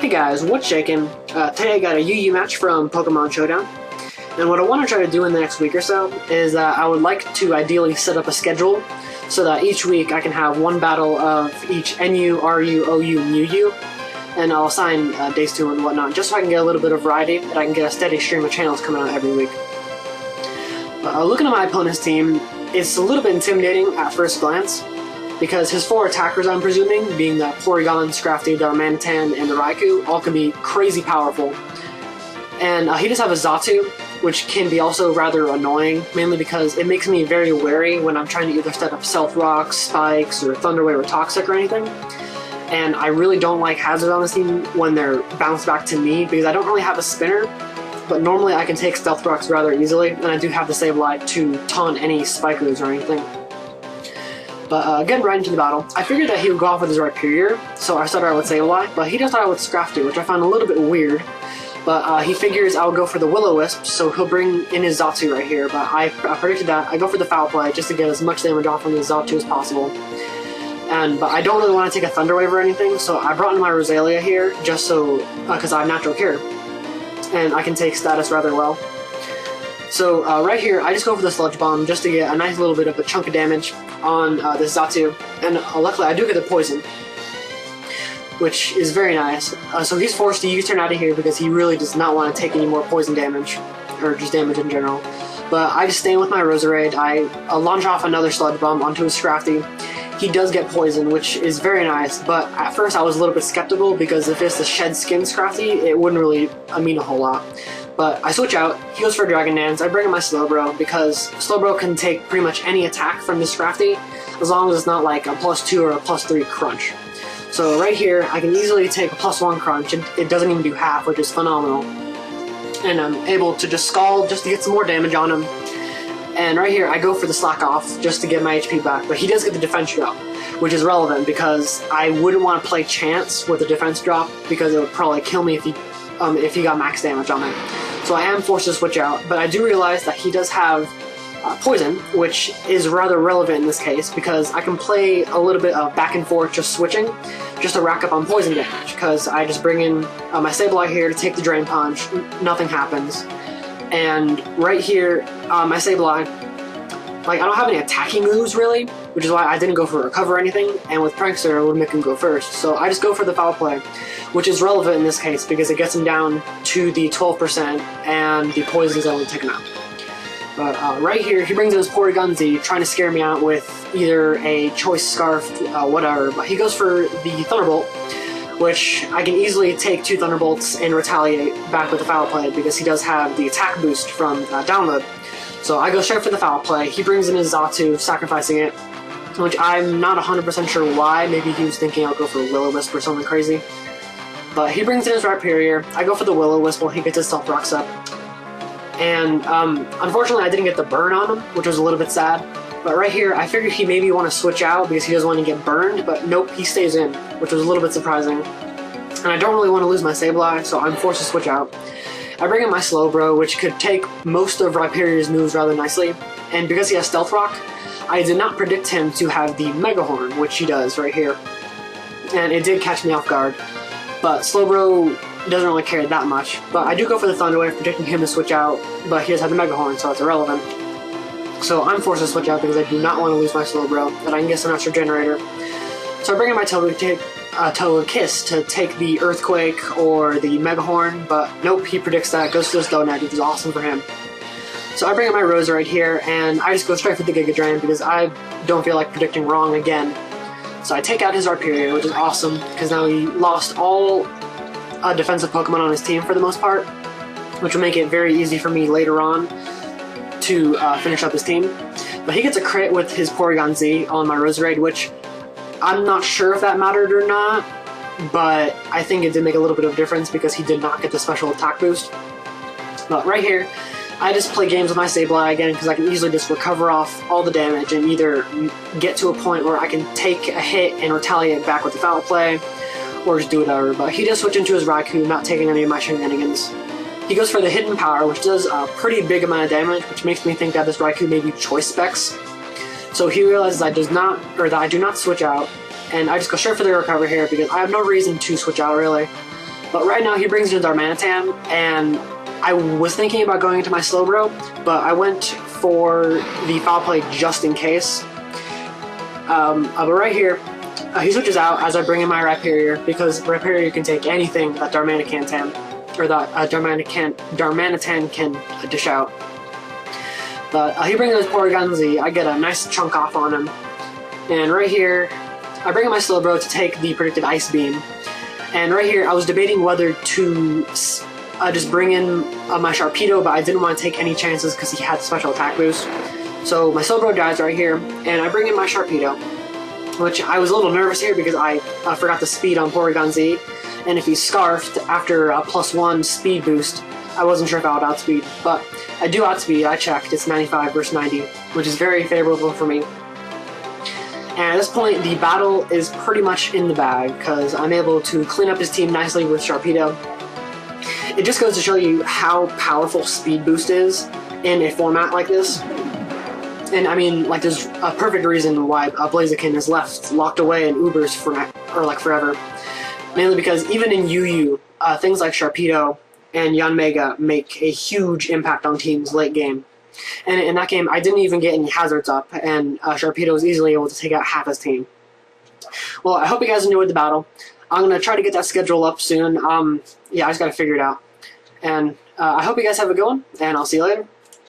Hey guys, what's shaking? Today I got a UU match from Pokemon Showdown, and what I want to try to do in the next week or so is that I would like to ideally set up a schedule so that each week I can have one battle of each NU, RU, OU, and UU, and I'll assign days to and whatnot, just so I can get a little bit of variety and I can get a steady stream of channels coming out every week. Looking at my opponent's team, it's a little bit intimidating at first glance, because his four attackers, I'm presuming, being the Porygon, Scrafty, Darmanitan, and the Raikou, all can be crazy powerful. And he does have a Xatu, which can be also rather annoying, mainly because it makes me very wary when I'm trying to either set up Stealth Rocks, Spikes, or Thunder Wave or Toxic or anything. And I really don't like hazards on this team when they're bounced back to me, because I don't really have a spinner, but normally I can take Stealth Rocks rather easily, and I do have the Sableye to taunt any Spike moves or anything. But getting right into the battle, I figured that he would go off with his Rhyperior, so I started out with Sableye, but he does start out with Scrafty, which I found a little bit weird. But he figures I would go for the Will-O-Wisp, so he'll bring in his Xatu right here, but I predicted that. I go for the Foul Play just to get as much damage off from the Xatu as possible. But I don't really want to take a Thunder Wave or anything, so I brought in my Roselia here, just so, because I have Natural Cure, and I can take status rather well. So right here, I just go for the Sludge Bomb just to get a nice little bit of a chunk of damage on this Xatu, and luckily I do get the Poison, which is very nice. So he's forced to U-turn out of here because he really does not want to take any more poison damage, or just damage in general. But I just stay with my Roserade, I launch off another Sludge Bomb onto his Scrafty. He does get poison, which is very nice, but at first I was a little bit skeptical because if it's the Shed Skin Scrafty, it wouldn't really mean a whole lot. But I switch out, he goes for Dragon Dance, I bring in my Slowbro because Slowbro can take pretty much any attack from this Scrafty as long as it's not like a +2 or a +3 crunch. So right here, I can easily take a +1 crunch, and it doesn't even do half, which is phenomenal. And I'm able to just Scald just to get some more damage on him. And right here, I go for the Slack Off just to get my HP back, but he does get the defense drop, which is relevant because I wouldn't want to play Chance with the defense drop because it would probably kill me if he got max damage on it. So I am forced to switch out, but I do realize that he does have Poison, which is rather relevant in this case because I can play a little bit of back and forth just switching, just to rack up on poison damage, because I just bring in my Sableye here to take the Drain Punch, nothing happens. And right here, my Sableye, like, I don't have any attacking moves really, which is why I didn't go for Recover or anything, and with Prankster I would make him go first, so I just go for the Foul Play, which is relevant in this case because it gets him down to the 12% and the poisons that will take him out. But right here, he brings in his Porygon Z, trying to scare me out with either a Choice Scarf, whatever, but he goes for the Thunderbolt, which I can easily take 2 Thunderbolts and retaliate back with the Foul Play because he does have the attack boost from download. So I go straight for the Foul Play, he brings in his Xatu, sacrificing it, which I'm not 100% sure why. Maybe he was thinking I'll go for a Will-O-Wisp or something crazy. But he brings in his Rhyperior, I go for the Will-O-Wisp while he gets his Stealth Rocks up. And unfortunately I didn't get the burn on him, which was a little bit sad. But right here, I figured he maybe want to switch out because he doesn't want to get burned, but nope, he stays in, which was a little bit surprising. And I don't really want to lose my Sableye, so I'm forced to switch out. I bring in my Slowbro, which could take most of Rhyperior's moves rather nicely, and because he has Stealth Rock, I did not predict him to have the Mega Horn, which he does right here. And it did catch me off guard, but Slowbro doesn't really care that much. But I do go for the Thunder Wave, predicting him to switch out, but he does have the Mega Horn, so it's irrelevant. So I'm forced to switch out because I do not want to lose my Slowbro, and I can get some extra generator. So I bring in my Togekiss to take the Earthquake or the Mega Horn, but nope, he predicts that, goes to this Donut, which is awesome for him. So I bring in my Rose right here, and I just go straight for the Giga Drain because I don't feel like predicting wrong again. So I take out his Rhyperior, which is awesome, because now he lost all defensive Pokemon on his team for the most part, which will make it very easy for me later on to finish up his team. But he gets a crit with his Porygon Z on my Roserade, which I'm not sure if that mattered or not, but I think it did make a little bit of difference because he did not get the special attack boost. But right here, I just play games with my Sableye again because I can easily just recover off all the damage and either get to a point where I can take a hit and retaliate back with the Foul Play, or just do whatever. But he does switch into his Raikou, not taking any of my shenanigans. He goes for the Hidden Power, which does a pretty big amount of damage, which makes me think that this Raikou may be Choice Specs. So he realizes that I do not switch out, and I just go straight for the Recover here because I have no reason to switch out really. But right now he brings in Darmanitan, and I was thinking about going into my Slowbro, but I went for the foul play just in case. But right here, he switches out as I bring in my Rhyperior, because Rhyperior can take anything that Darmanitan can dish out. But he brings in his Porygon-Z, I get a nice chunk off on him. And right here, I bring in my Slowbro to take the predicted Ice Beam. And right here, I was debating whether to just bring in my Sharpedo, but I didn't want to take any chances because he had special attack boost. So my Slowbro dies right here, and I bring in my Sharpedo, which I was a little nervous here because I forgot the speed on Porygon-Z, and if he's Scarfed after a +1 speed boost, I wasn't sure if I would outspeed, but I do outspeed. I checked, it's 95 versus 90, which is very favorable for me. And at this point, the battle is pretty much in the bag, because I'm able to clean up his team nicely with Sharpedo. It just goes to show you how powerful Speed Boost is in a format like this. And I mean, like, there's a perfect reason why Blaziken is left locked away in Ubers forever. Mainly because even in UU, things like Sharpedo and Yanmega make a huge impact on teams late game. And in that game, I didn't even get any hazards up, and Sharpedo was easily able to take out half his team. Well, I hope you guys enjoyed the battle. I'm going to try to get that schedule up soon. Yeah, I just got to figure it out. And I hope you guys have a good one, and I'll see you later.